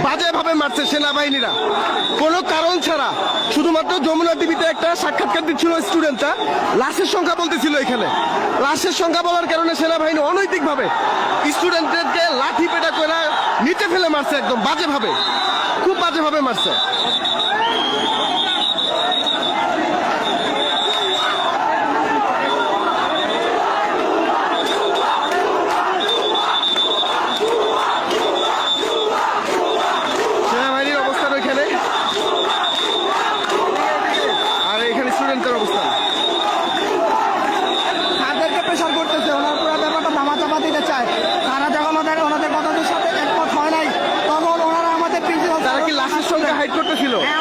বাজেভাবে মারছে সেনাবাহিনীরা কোনো কারণ ছাড়া। শুধুমাত্র যমুনা টিভিতে একটা সাক্ষাৎকার দিচ্ছিল স্টুডেন্টরা, লাশের সংখ্যা বলতেছিল এখানে। লাশের সংখ্যা বলার কারণে সেনাবাহিনী অনৈতিকভাবে স্টুডেন্টদেরকে লাঠি পেটা করে নিচে ফেলে মারছে, একদম বাজেভাবে, খুব বাজেভাবে মারছে। সেনাবাহিনীর অবস্থান ওইখানে, আর এখানে স্টুডেন্টদের অবস্থান। তাদেরকে প্রেশার করতেছে, ওনার পুরো ব্যাপারটা ধামা চাপা দিতে চায়। তারা যখন ওনাদের কথাদের সাথে একমত হয় নাই, তখন ওনারা আমাদের তারা কি লাশের সঙ্গে হাইট করতেছিল? হ্যাঁ,